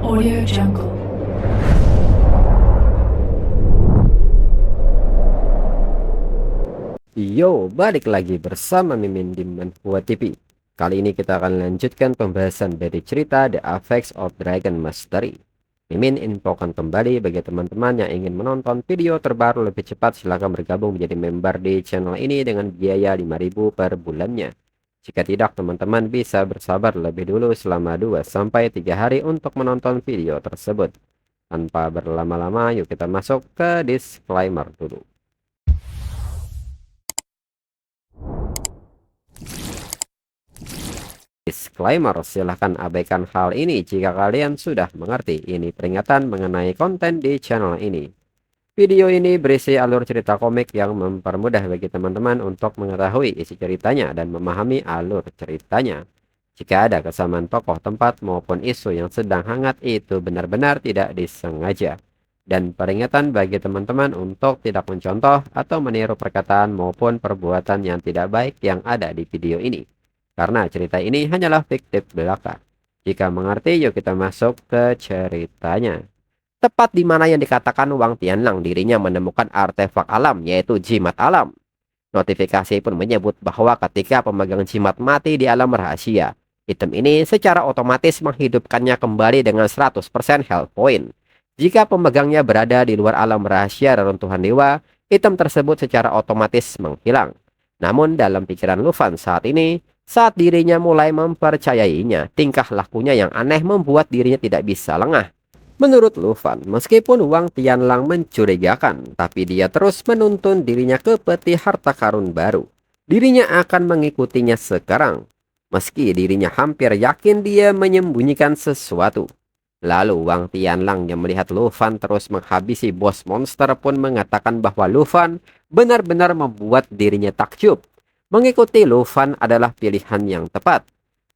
Audio Jungle. Yo, balik lagi bersama Mimin di Manhwa TV. Kali ini kita akan lanjutkan pembahasan dari cerita The Apex of Dragon Mastery. Mimin infokan kembali bagi teman-teman yang ingin menonton video terbaru lebih cepat, silahkan bergabung menjadi member di channel ini dengan biaya 5.000 per bulannya. Jika tidak, teman-teman bisa bersabar lebih dulu selama 2-3 hari untuk menonton video tersebut. Tanpa berlama-lama, yuk kita masuk ke disclaimer dulu. Disclaimer, silahkan abaikan hal ini jika kalian sudah mengerti. Ini peringatan mengenai konten di channel ini. Video ini berisi alur cerita komik yang mempermudah bagi teman-teman untuk mengetahui isi ceritanya dan memahami alur ceritanya. Jika ada kesamaan tokoh, tempat, maupun isu yang sedang hangat, itu benar-benar tidak disengaja. Dan peringatan bagi teman-teman untuk tidak mencontoh atau meniru perkataan maupun perbuatan yang tidak baik yang ada di video ini. Karena cerita ini hanyalah fiktif belaka. Jika mengerti, yuk kita masuk ke ceritanya. Tepat di mana yang dikatakan Wang Tianlang dirinya menemukan artefak alam, yaitu jimat alam. Notifikasi pun menyebut bahwa ketika pemegang jimat mati di alam rahasia, item ini secara otomatis menghidupkannya kembali dengan 100% health point. Jika pemegangnya berada di luar alam rahasia reruntuhan dewa, item tersebut secara otomatis menghilang. Namun dalam pikiran Lufan saat ini, saat dirinya mulai mempercayainya, tingkah lakunya yang aneh membuat dirinya tidak bisa lengah. Menurut Lufan, meskipun Wang Tianlang mencurigakan, tapi dia terus menuntun dirinya ke peti harta karun baru. Dirinya akan mengikutinya sekarang, meski dirinya hampir yakin dia menyembunyikan sesuatu. Lalu Wang Tianlang yang melihat Lufan terus menghabisi bos monster pun mengatakan bahwa Lufan benar-benar membuat dirinya takjub. Mengikuti Lufan adalah pilihan yang tepat.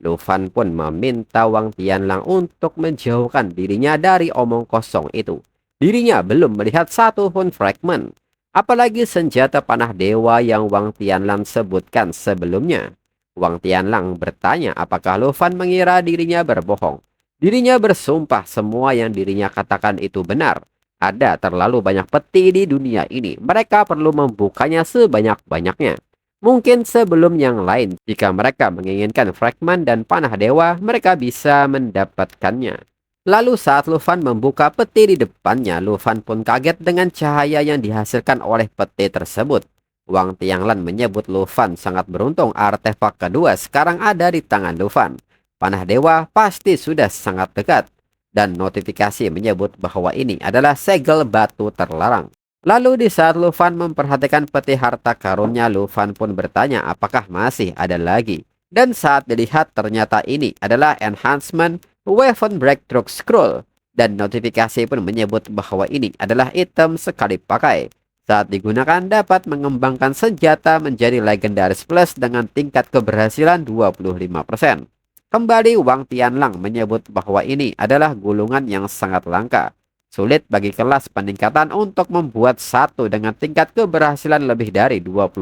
Lufan pun meminta Wang Tianlang untuk menjauhkan dirinya dari omong kosong itu. Dirinya belum melihat satu pun fragmen, apalagi senjata panah dewa yang Wang Tianlang sebutkan sebelumnya. Wang Tianlang bertanya apakah Lufan mengira dirinya berbohong. Dirinya bersumpah semua yang dirinya katakan itu benar. Ada terlalu banyak peti di dunia ini, mereka perlu membukanya sebanyak-banyaknya. Mungkin sebelum yang lain, jika mereka menginginkan fragmen dan panah dewa, mereka bisa mendapatkannya. Lalu saat Lufan membuka peti di depannya, Lufan pun kaget dengan cahaya yang dihasilkan oleh peti tersebut. Wang Tianlang menyebut Lufan sangat beruntung artefak kedua sekarang ada di tangan Lufan. Panah dewa pasti sudah sangat dekat. Dan notifikasi menyebut bahwa ini adalah segel batu terlarang. Lalu di saat Lufan memperhatikan peti harta karunnya, Lufan pun bertanya apakah masih ada lagi. Dan saat dilihat ternyata ini adalah enhancement weapon breakthrough scroll. Dan notifikasi pun menyebut bahwa ini adalah item sekali pakai. Saat digunakan dapat mengembangkan senjata menjadi legendaris plus dengan tingkat keberhasilan 25%. Kembali Wang Tianlang menyebut bahwa ini adalah gulungan yang sangat langka. Sulit bagi kelas peningkatan untuk membuat satu dengan tingkat keberhasilan lebih dari 20%.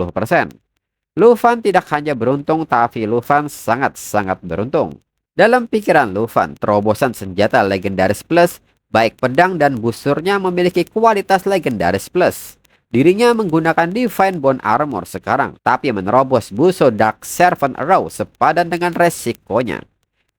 Lufan tidak hanya beruntung, tapi Lufan sangat-sangat beruntung. Dalam pikiran Lufan, terobosan senjata legendaris plus, baik pedang dan busurnya memiliki kualitas legendaris plus. Dirinya menggunakan Divine Bone Armor sekarang, tapi menerobos buso Dark Servant Arrow sepadan dengan resikonya.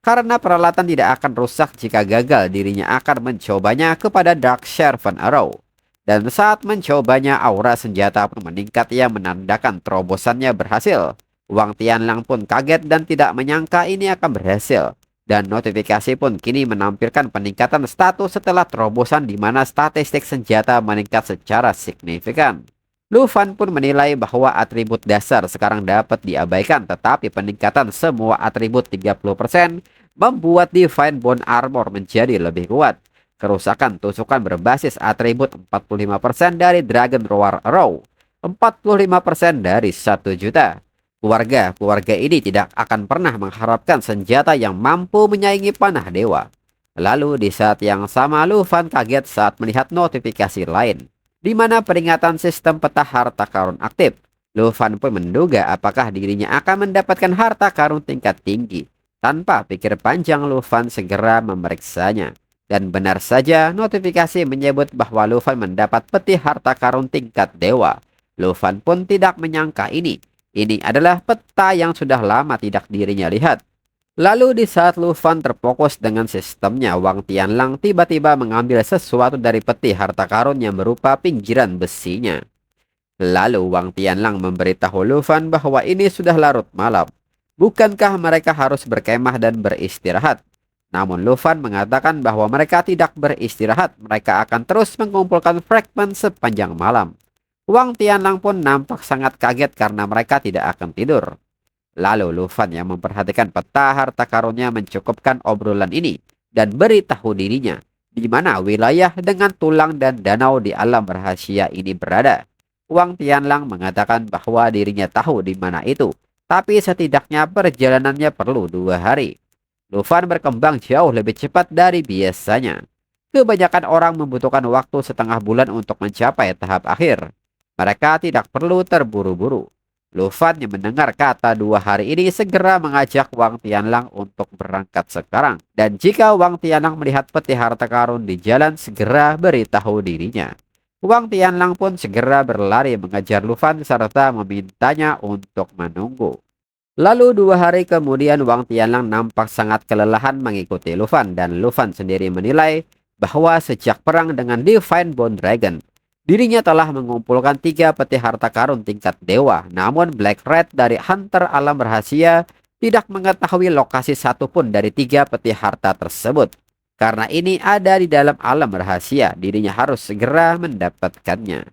Karena peralatan tidak akan rusak jika gagal, dirinya akan mencobanya kepada Dark Servant Arrow. Dan saat mencobanya, aura senjata pun meningkat yang menandakan terobosannya berhasil. Wang Tianlang pun kaget dan tidak menyangka ini akan berhasil. Dan notifikasi pun kini menampilkan peningkatan status setelah terobosan di mana statistik senjata meningkat secara signifikan. Lufan pun menilai bahwa atribut dasar sekarang dapat diabaikan, tetapi peningkatan semua atribut 30% membuat Divine Bone Armor menjadi lebih kuat. Kerusakan tusukan berbasis atribut 45% dari Dragon Roar Arrow, 45% dari 1 juta. Keluarga ini tidak akan pernah mengharapkan senjata yang mampu menyaingi panah dewa. Lalu di saat yang sama Lufan kaget saat melihat notifikasi lain, di mana peringatan sistem peta harta karun aktif. Lufan pun menduga apakah dirinya akan mendapatkan harta karun tingkat tinggi. Tanpa pikir panjang, Lufan segera memeriksanya. Dan benar saja, notifikasi menyebut bahwa Lufan mendapat peti harta karun tingkat dewa. Lufan pun tidak menyangka ini. Ini adalah peta yang sudah lama tidak dirinya lihat. Lalu di saat Lufan terfokus dengan sistemnya, Wang Tianlang tiba-tiba mengambil sesuatu dari peti harta karun yang berupa pinggiran besinya. Lalu Wang Tianlang memberitahu Lufan bahwa ini sudah larut malam. Bukankah mereka harus berkemah dan beristirahat? Namun Lufan mengatakan bahwa mereka tidak beristirahat, mereka akan terus mengumpulkan fragmen sepanjang malam. Wang Tianlang pun nampak sangat kaget karena mereka tidak akan tidur. Lalu Lufan yang memperhatikan peta harta karunnya mencukupkan obrolan ini dan beritahu dirinya di mana wilayah dengan tulang dan danau di alam rahasia ini berada. Wang Tianlang mengatakan bahwa dirinya tahu di mana itu, tapi setidaknya perjalanannya perlu 2 hari. Lufan berkembang jauh lebih cepat dari biasanya. Kebanyakan orang membutuhkan waktu setengah bulan untuk mencapai tahap akhir. Mereka tidak perlu terburu-buru. Lufan yang mendengar kata 2 hari ini segera mengajak Wang Tianlang untuk berangkat sekarang. Dan jika Wang Tianlang melihat peti harta karun di jalan, segera beritahu dirinya. Wang Tianlang pun segera berlari mengejar Lufan serta memintanya untuk menunggu. Lalu 2 hari kemudian Wang Tianlang nampak sangat kelelahan mengikuti Lufan, dan Lufan sendiri menilai bahwa sejak perang dengan Divine Bone Dragon, dirinya telah mengumpulkan 3 peti harta karun tingkat dewa. Namun Black Red dari Hunter Alam Rahasia tidak mengetahui lokasi satupun dari 3 peti harta tersebut. Karena ini ada di dalam alam rahasia, dirinya harus segera mendapatkannya.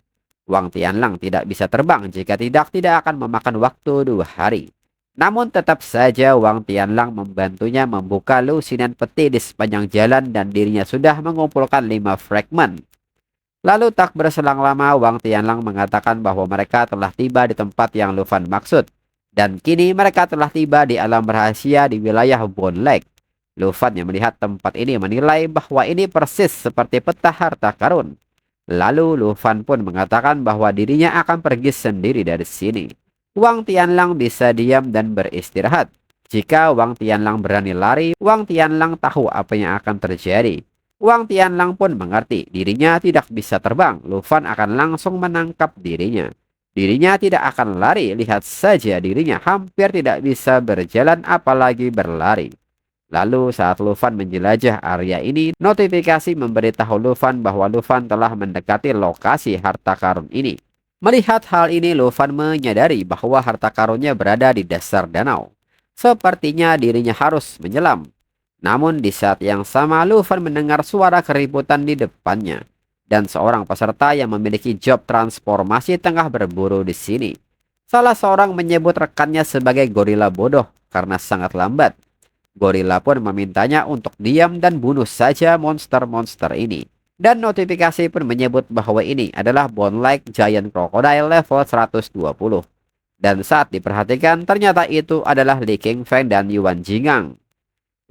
Wang Tianlang tidak bisa terbang jika tidak akan memakan waktu 2 hari. Namun tetap saja Wang Tianlang membantunya membuka lusinan peti di sepanjang jalan dan dirinya sudah mengumpulkan 5 fragmen. Lalu tak berselang lama Wang Tianlang mengatakan bahwa mereka telah tiba di tempat yang Lufan maksud. Dan kini mereka telah tiba di alam rahasia di wilayah Bone Lake. Lufan yang melihat tempat ini menilai bahwa ini persis seperti peta harta karun. Lalu Lufan pun mengatakan bahwa dirinya akan pergi sendiri dari sini. Wang Tianlang bisa diam dan beristirahat. Jika Wang Tianlang berani lari, Wang Tianlang tahu apa yang akan terjadi. Wang Tianlang pun mengerti dirinya tidak bisa terbang. Lufan akan langsung menangkap dirinya. Dirinya tidak akan lari, lihat saja dirinya hampir tidak bisa berjalan apalagi berlari. Lalu saat Lufan menjelajah area ini, notifikasi memberitahu Lufan bahwa Lufan telah mendekati lokasi harta karun ini. Melihat hal ini, Lufan menyadari bahwa harta karunnya berada di dasar danau. Sepertinya dirinya harus menyelam. Namun di saat yang sama, Lufan mendengar suara keributan di depannya. Dan seorang peserta yang memiliki job transformasi tengah berburu di sini. Salah seorang menyebut rekannya sebagai gorila bodoh karena sangat lambat. Gorila pun memintanya untuk diam dan bunuh saja monster-monster ini. Dan notifikasi pun menyebut bahwa ini adalah Bone Lake Giant Crocodile level 120. Dan saat diperhatikan ternyata itu adalah Li Qingfeng dan Yuan Jingang.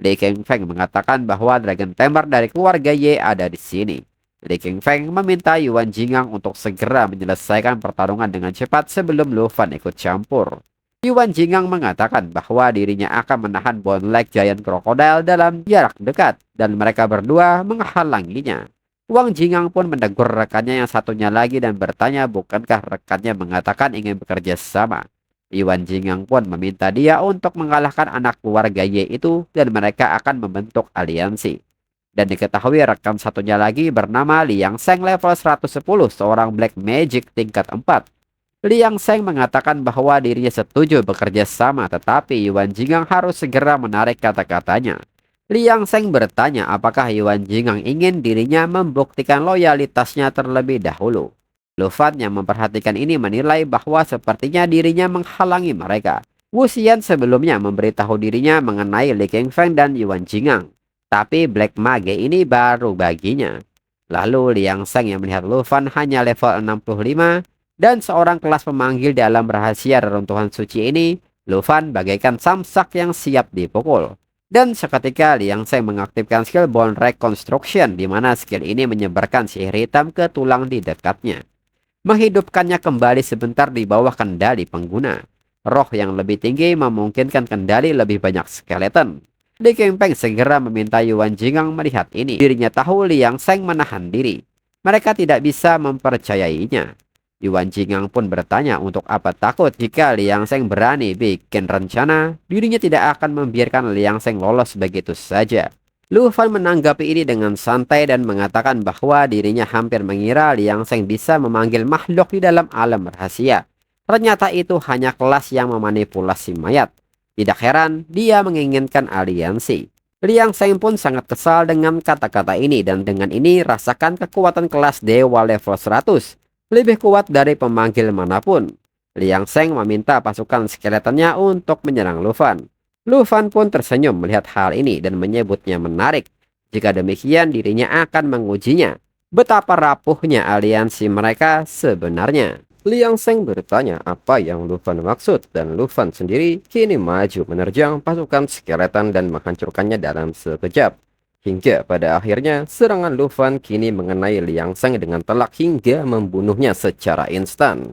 Li Qingfeng mengatakan bahwa Dragon Tamer dari keluarga Ye ada di sini. Li Qingfeng meminta Yuan Jingang untuk segera menyelesaikan pertarungan dengan cepat sebelum Lufan ikut campur. Yuan Jingang mengatakan bahwa dirinya akan menahan Bone Lake Giant Crocodile dalam jarak dekat dan mereka berdua menghalanginya. Wang Jingang pun menegur rekannya yang satunya lagi dan bertanya bukankah rekannya mengatakan ingin bekerja sama. Yuan Jingang pun meminta dia untuk mengalahkan anak keluarga Ye itu dan mereka akan membentuk aliansi. Dan diketahui rekan satunya lagi bernama Liang Sheng level 110, seorang Black Magic tingkat 4. Liang Sheng mengatakan bahwa dirinya setuju bekerja sama, tetapi Yuan Jingang harus segera menarik kata-katanya. Liang Sheng bertanya apakah Yuan Jingang ingin dirinya membuktikan loyalitasnya terlebih dahulu. Lufan yang memperhatikan ini menilai bahwa sepertinya dirinya menghalangi mereka. Wu Xian sebelumnya memberitahu dirinya mengenai Li Qingfeng dan Yuan Jingang. Tapi Black Mage ini baru baginya. Lalu Liang Sheng yang melihat Lufan hanya level 65 dan seorang kelas pemanggil di alam rahasia reruntuhan suci ini, Lufan bagaikan samsak yang siap dipukul. Dan seketika Liang Sheng mengaktifkan skill Bone Reconstruction, di mana skill ini menyebarkan sihir hitam ke tulang di dekatnya, menghidupkannya kembali sebentar di bawah kendali pengguna. Roh yang lebih tinggi memungkinkan kendali lebih banyak skeleton. Li Qingfeng segera meminta Yuan Jingang melihat ini. Dirinya tahu Liang Sheng menahan diri. Mereka tidak bisa mempercayainya. Yuan Jingang pun bertanya untuk apa takut jika Liang Sheng berani bikin rencana. Dirinya tidak akan membiarkan Liang Sheng lolos begitu saja. Lu Fan menanggapi ini dengan santai dan mengatakan bahwa dirinya hampir mengira Liang Sheng bisa memanggil makhluk di dalam alam rahasia. Ternyata itu hanya kelas yang memanipulasi mayat. Tidak heran dia menginginkan aliansi. Liang Sheng pun sangat kesal dengan kata-kata ini dan dengan ini rasakan kekuatan kelas dewa level 100. Lebih kuat dari pemanggil manapun. Liang Sheng meminta pasukan skeletonnya untuk menyerang Lu Fan. Lu Fan pun tersenyum melihat hal ini dan menyebutnya menarik. Jika demikian dirinya akan mengujinya. Betapa rapuhnya aliansi mereka sebenarnya. Liang Sheng bertanya apa yang Lu Fan maksud dan Lu Fan sendiri kini maju menerjang pasukan skeleton dan menghancurkannya dalam sekejap. Hingga pada akhirnya serangan Lu Fan kini mengenai Liang Sheng dengan telak hingga membunuhnya secara instan.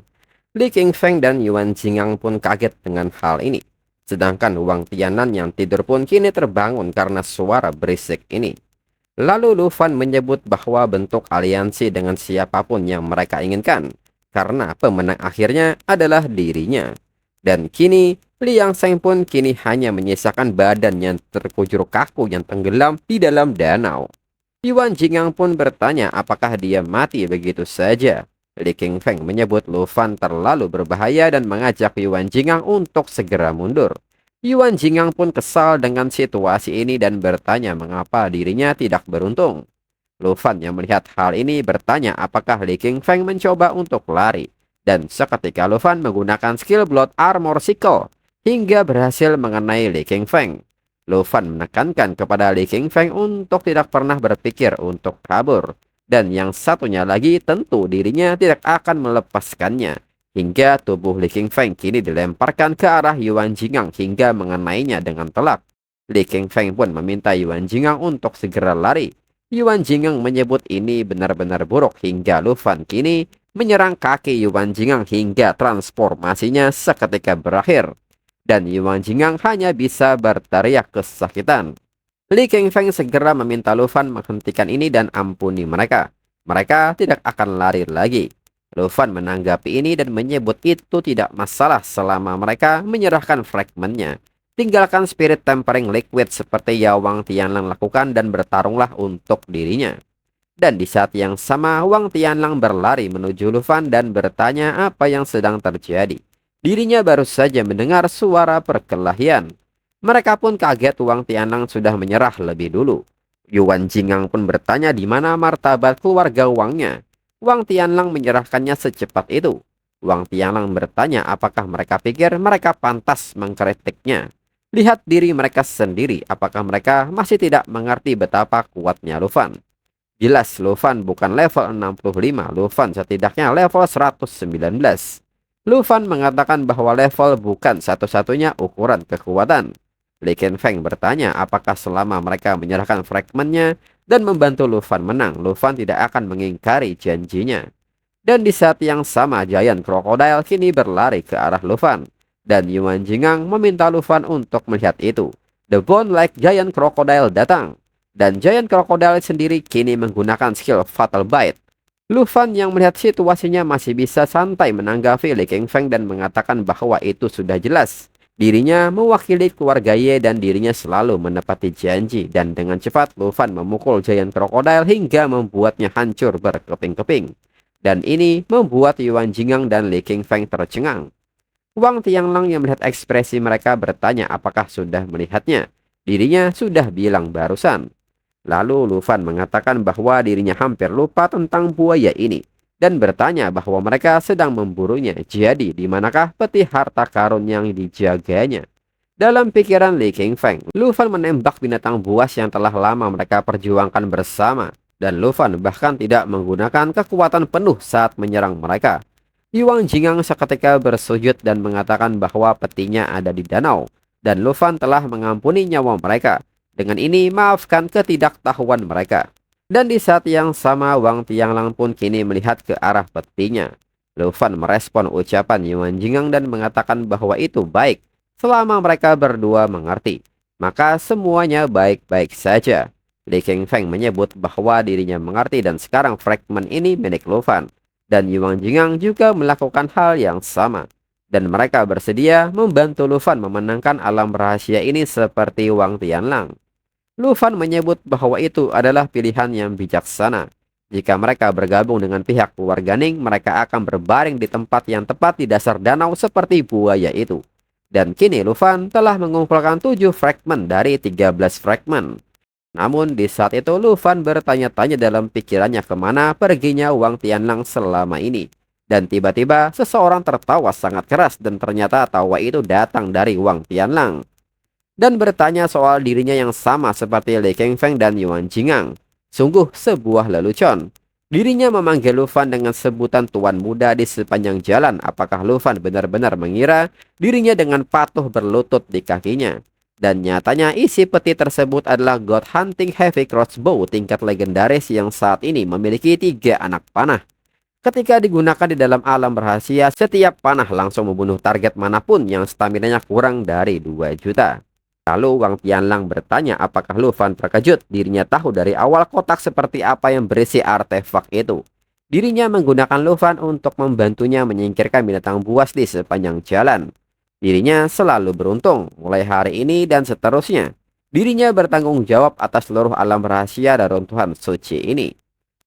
Li Qingfeng dan Yuan Jingang pun kaget dengan hal ini. Sedangkan Wang Tianan yang tidur pun kini terbangun karena suara berisik ini. Lalu Lu Fan menyebut bahwa bentuk aliansi dengan siapapun yang mereka inginkan. Karena pemenang akhirnya adalah dirinya. Dan kini, Liang Sheng pun kini hanya menyisakan badan yang terkujur kaku yang tenggelam di dalam danau. Yuan Jingang pun bertanya apakah dia mati begitu saja. Li Qingfeng menyebut Lu Fan terlalu berbahaya dan mengajak Yuan Jingang untuk segera mundur. Yuan Jingang pun kesal dengan situasi ini dan bertanya mengapa dirinya tidak beruntung. Lu Fan yang melihat hal ini bertanya apakah Li Qingfeng mencoba untuk lari. Dan seketika Lu Fan menggunakan skill Blood Armor Sickle hingga berhasil mengenai Li Qingfeng. Lu Fan menekankan kepada Li Qingfeng untuk tidak pernah berpikir untuk kabur. Dan yang satunya lagi tentu dirinya tidak akan melepaskannya. Hingga tubuh Li Qingfeng kini dilemparkan ke arah Yuan Jingang hingga mengenainya dengan telak. Li Qingfeng pun meminta Yuan Jingang untuk segera lari. Yuan Jingang menyebut ini benar-benar buruk hingga Lu Fan kini menyerang kaki Yuan Jingang hingga transformasinya seketika berakhir. Dan Yuan Jingang hanya bisa berteriak kesakitan. Li Qingfeng segera meminta Lu Fan menghentikan ini dan ampuni mereka. Mereka tidak akan lari lagi. Lu Fan menanggapi ini dan menyebut itu tidak masalah selama mereka menyerahkan fragmennya. Tinggalkan spirit tempering liquid seperti yang Wang Tianlang lakukan dan bertarunglah untuk dirinya. Dan di saat yang sama Wang Tianlang berlari menuju Lu Fan dan bertanya apa yang sedang terjadi. Dirinya baru saja mendengar suara perkelahian. Mereka pun kaget Wang Tianlang sudah menyerah lebih dulu. Yuan Jingang pun bertanya di mana martabat keluarga Wangnya. Wang Tianlang menyerahkannya secepat itu. Wang Tianlang bertanya apakah mereka pikir mereka pantas mengkritiknya. Lihat diri mereka sendiri, apakah mereka masih tidak mengerti betapa kuatnya Lu Fan. Jelas Lu Fan bukan level 65, Lu Fan setidaknya level 119. Lu Fan mengatakan bahwa level bukan satu-satunya ukuran kekuatan. Li Qingfeng bertanya apakah selama mereka menyerahkan fragmennya dan membantu Lu Fan menang, Lu Fan tidak akan mengingkari janjinya. Dan di saat yang sama Giant Crocodile kini berlari ke arah Lu Fan. Dan Yuan Jingang meminta Lu Fan untuk melihat itu. The Bone-like Giant Crocodile datang. Dan Giant Crocodile sendiri kini menggunakan skill Fatal Bite. Lu Fan yang melihat situasinya masih bisa santai menanggapi Li Qingfeng dan mengatakan bahwa itu sudah jelas. Dirinya mewakili keluarga Ye dan dirinya selalu menepati janji. Dan dengan cepat Lu Fan memukul Giant Crocodile hingga membuatnya hancur berkeping-keping. Dan ini membuat Yuan Jingang dan Li Qingfeng tercengang. Wang Tianlang yang melihat ekspresi mereka bertanya apakah sudah melihatnya. Dirinya sudah bilang barusan. Lalu Lu Fan mengatakan bahwa dirinya hampir lupa tentang buaya ini. Dan bertanya bahwa mereka sedang memburunya. Jadi di manakah peti harta karun yang dijaganya? Dalam pikiran Li Qingfeng, Lu Fan menembak binatang buas yang telah lama mereka perjuangkan bersama. Dan Lu Fan bahkan tidak menggunakan kekuatan penuh saat menyerang mereka. Yuan Jingang seketika bersujud dan mengatakan bahwa petinya ada di danau. Dan Lu Fan telah mengampuni nyawa mereka. Dengan ini maafkan ketidaktahuan mereka. Dan di saat yang sama Wang Tianlang pun kini melihat ke arah petinya. Lu Fan merespon ucapan Yuan Jingang dan mengatakan bahwa itu baik selama mereka berdua mengerti. maka semuanya baik-baik saja. Li Kingfeng menyebut bahwa dirinya mengerti dan sekarang fragmen ini milik Lufan. Dan Yuan Jingang juga melakukan hal yang sama. Dan mereka bersedia membantu Lufan memenangkan alam rahasia ini seperti Wang Tianlang. Lufan menyebut bahwa itu adalah pilihan yang bijaksana. Jika mereka bergabung dengan pihak keluarga Ning, mereka akan berbaring di tempat yang tepat di dasar danau seperti buaya itu. Dan kini Lufan telah mengumpulkan 7 fragmen dari 13 fragmen. Namun di saat itu Lufan bertanya-tanya dalam pikirannya kemana perginya Wang Tianlang selama ini. Dan tiba-tiba seseorang tertawa sangat keras dan ternyata tawa itu datang dari Wang Tianlang. Dan bertanya soal dirinya yang sama seperti Li Kingfeng dan Yuan Jingang. Sungguh sebuah lelucon. Dirinya memanggil Lufan dengan sebutan tuan muda di sepanjang jalan. Apakah Lufan benar-benar mengira dirinya dengan patuh berlutut di kakinya? Dan nyatanya isi peti tersebut adalah God Hunting Heavy Crossbow tingkat legendaris yang saat ini memiliki 3 anak panah. Ketika digunakan di dalam alam rahasia, setiap panah langsung membunuh target manapun yang staminanya kurang dari 2 juta. Lalu Wang Tianlang bertanya apakah Lufan terkejut. Dirinya tahu dari awal kotak seperti apa yang berisi artefak itu. Dirinya menggunakan Lufan untuk membantunya menyingkirkan binatang buas di sepanjang jalan. Dirinya selalu beruntung mulai hari ini dan seterusnya. Dirinya bertanggung jawab atas seluruh alam rahasia dan runtuhan suci ini.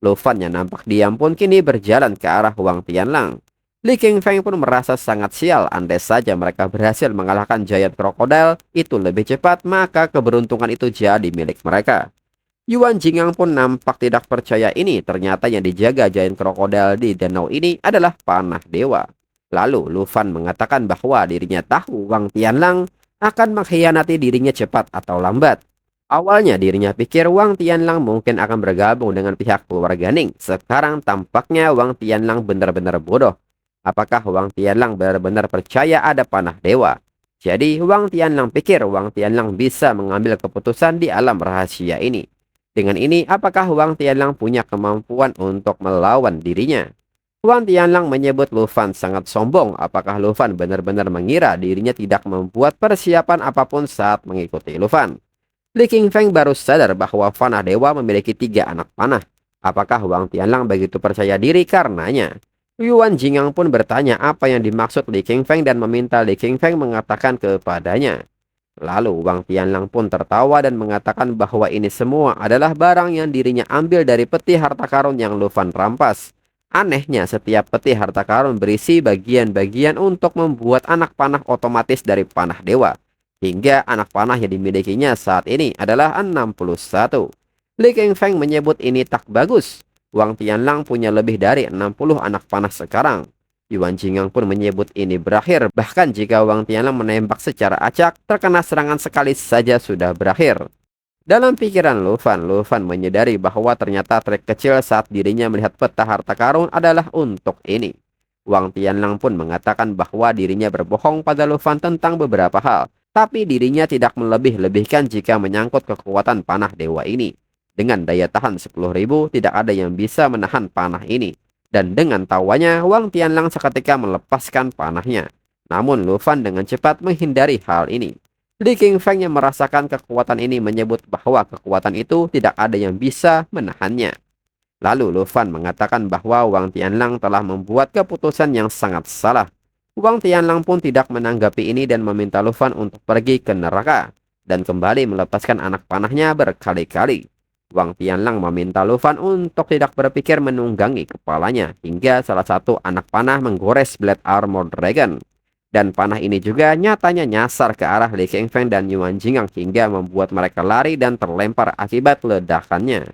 Lufan yang nampak diam pun kini berjalan ke arah Wang Tianlang. Li Kingfeng pun merasa sangat sial. Andai saja mereka berhasil mengalahkan Giant Crocodile itu lebih cepat, maka keberuntungan itu jadi milik mereka. Yuan Jingang pun nampak tidak percaya ini. Ternyata yang dijaga Giant Crocodile di danau ini adalah panah dewa. Lalu Lufan mengatakan bahwa dirinya tahu Wang Tianlang akan mengkhianati dirinya cepat atau lambat. Awalnya dirinya pikir Wang Tianlang mungkin akan bergabung dengan pihak keluarga Ning. Sekarang tampaknya Wang Tianlang benar-benar bodoh. Apakah Wang Tianlang benar-benar percaya ada panah dewa? Jadi Wang Tianlang pikir Wang Tianlang bisa mengambil keputusan di alam rahasia ini. Dengan ini, apakah Wang Tianlang punya kemampuan untuk melawan dirinya? Wang Tianlang menyebut Lufan sangat sombong. Apakah Lufan benar-benar mengira dirinya tidak membuat persiapan apapun saat mengikuti Lufan? Li Kingfeng baru sadar bahwa panah dewa memiliki 3 anak panah. Apakah Wang Tianlang begitu percaya diri karenanya? Yuan Jingang pun bertanya apa yang dimaksud Li Kingfeng dan meminta Li Kingfeng mengatakan kepadanya. Lalu Wang Tianlang pun tertawa dan mengatakan bahwa ini semua adalah barang yang dirinya ambil dari peti harta karun yang Lufan rampas. Anehnya setiap peti harta karun berisi bagian-bagian untuk membuat anak panah otomatis dari panah dewa. Hingga anak panah yang dimilikinya saat ini adalah 61. Li Kingfeng menyebut ini tak bagus. Wang Tianlang punya lebih dari 60 anak panah sekarang. Yuan Jingang pun menyebut ini berakhir. Bahkan jika Wang Tianlang menembak secara acak, terkena serangan sekali saja sudah berakhir. Dalam pikiran Lufan menyadari bahwa ternyata trik kecil saat dirinya melihat peta harta karun adalah untuk ini. Wang Tianlang pun mengatakan bahwa dirinya berbohong pada Lufan tentang beberapa hal. Tapi dirinya tidak melebih-lebihkan jika menyangkut kekuatan panah dewa ini. Dengan daya tahan 10.000, tidak ada yang bisa menahan panah ini. Dan dengan tawanya, Wang Tianlang seketika melepaskan panahnya. Namun Lufan dengan cepat menghindari hal ini. Li Kingfeng yang merasakan kekuatan ini menyebut bahwa kekuatan itu tidak ada yang bisa menahannya. Lalu Lufan mengatakan bahwa Wang Tianlang telah membuat keputusan yang sangat salah. Wang Tianlang pun tidak menanggapi ini dan meminta Lufan untuk pergi ke neraka dan kembali melepaskan anak panahnya berkali-kali. Wang Tianlang meminta Lufan untuk tidak berpikir menunggangi kepalanya hingga salah satu anak panah menggores Blade Armor Dragon. Dan panah ini juga nyatanya nyasar ke arah Li Kingfeng dan Yuan Jingang hingga membuat mereka lari dan terlempar akibat ledakannya.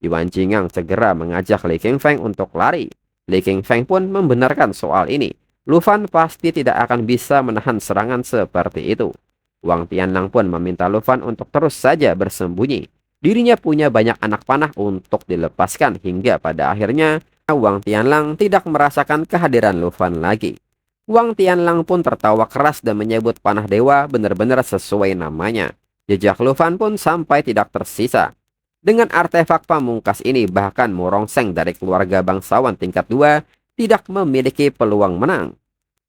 Yuan Jingang segera mengajak Li Kingfeng untuk lari. Li Kingfeng pun membenarkan soal ini. Lufan pasti tidak akan bisa menahan serangan seperti itu. Wang Tianlang pun meminta Lufan untuk terus saja bersembunyi. Dirinya punya banyak anak panah untuk dilepaskan hingga pada akhirnya Wang Tianlang tidak merasakan kehadiran Lufan lagi. Wang Tianlang pun tertawa keras dan menyebut panah dewa benar-benar sesuai namanya. Jejak Lufan pun sampai tidak tersisa. Dengan artefak pamungkas ini bahkan Mu Rongsheng dari keluarga bangsawan tingkat 2 tidak memiliki peluang menang.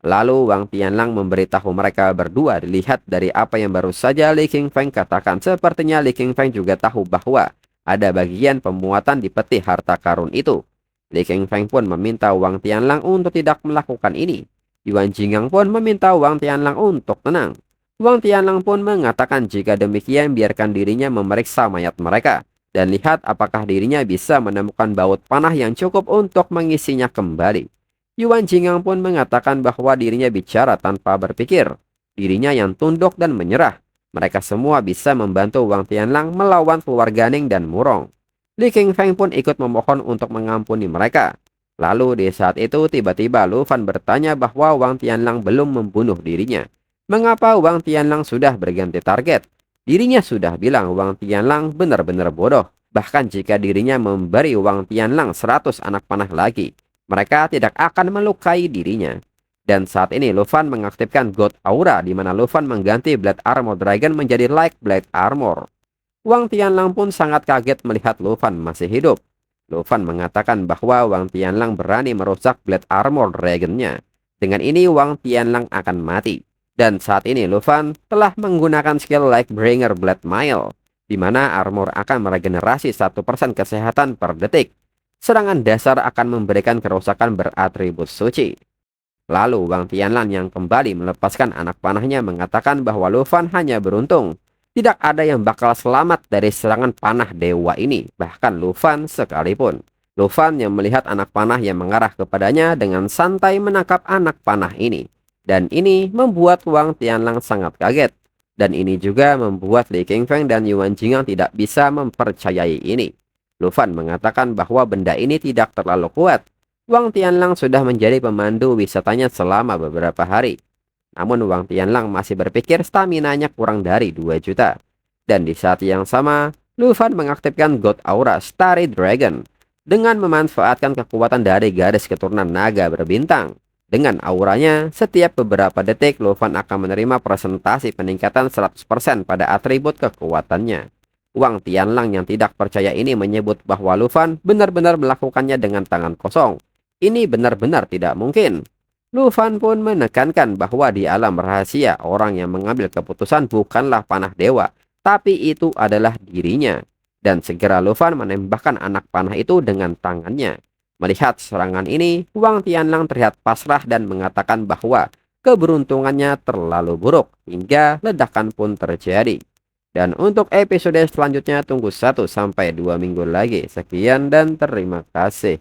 Lalu Wang Tianlang memberitahu mereka berdua dilihat dari apa yang baru saja Li Qingfeng katakan. Sepertinya Li Qingfeng juga tahu bahwa ada bagian pemuatan di peti harta karun itu. Li Qingfeng pun meminta Wang Tianlang untuk tidak melakukan ini. Yuan Jinggang pun meminta Wang Tianlang untuk tenang. Wang Tianlang pun mengatakan jika demikian biarkan dirinya memeriksa mayat mereka dan lihat apakah dirinya bisa menemukan baut panah yang cukup untuk mengisinya kembali. Yuan Jinggang pun mengatakan bahwa dirinya bicara tanpa berpikir. Dirinya yang tunduk dan menyerah. Mereka semua bisa membantu Wang Tianlang melawan keluarga Ning dan Murong. Li Qingfeng pun ikut memohon untuk mengampuni mereka. Lalu di saat itu tiba-tiba Lu Fan bertanya bahwa Wang Tianlang belum membunuh dirinya. Mengapa Wang Tianlang sudah berganti target? Dirinya sudah bilang Wang Tianlang benar-benar bodoh. Bahkan jika dirinya memberi Wang Tianlang 100 anak panah lagi, mereka tidak akan melukai dirinya. Dan saat ini Lu Fan mengaktifkan God Aura di mana Lu Fan mengganti Blade Armor Dragon menjadi Light Blade Armor. Wang Tianlang pun sangat kaget melihat Lu Fan masih hidup. Lu Fan mengatakan bahwa Wang Tianlang berani merusak Blade Armor Dragon-nya. Dengan ini Wang Tianlang akan mati. Dan saat ini Lu Fan telah menggunakan skill Lightbringer Blade Mail, di mana armor akan meregenerasi 1% kesehatan per detik. Serangan dasar akan memberikan kerusakan beratribut suci. Lalu Wang Tianlang yang kembali melepaskan anak panahnya mengatakan bahwa Lu Fan hanya beruntung. Tidak ada yang bakal selamat dari serangan panah dewa ini, bahkan Lu Fan sekalipun. Lu Fan yang melihat anak panah yang mengarah kepadanya dengan santai menangkap anak panah ini. Dan ini membuat Wang Tianlang sangat kaget. Dan ini juga membuat Li Qingfeng dan Yuan Jinggang tidak bisa mempercayai ini. Lu Fan mengatakan bahwa benda ini tidak terlalu kuat. Wang Tianlang sudah menjadi pemandu wisatanya selama beberapa hari. Namun Wang Tianlang masih berpikir stamina-nya kurang dari 2 juta. Dan di saat yang sama, Lu Fan mengaktifkan God Aura Starry Dragon dengan memanfaatkan kekuatan dari garis keturunan naga berbintang. Dengan auranya, setiap beberapa detik Lu Fan akan menerima presentasi peningkatan 100% pada atribut kekuatannya. Wang Tianlang yang tidak percaya ini menyebut bahwa Lu Fan benar-benar melakukannya dengan tangan kosong. Ini benar-benar tidak mungkin. Lu Fan pun menekankan bahwa di alam rahasia orang yang mengambil keputusan bukanlah panah dewa, tapi itu adalah dirinya. Dan segera Lu Fan menembakkan anak panah itu dengan tangannya. Melihat serangan ini, Wang Tianlang terlihat pasrah dan mengatakan bahwa keberuntungannya terlalu buruk hingga ledakan pun terjadi. Dan untuk episode selanjutnya tunggu 1 sampai 2 minggu lagi. Sekian dan terima kasih.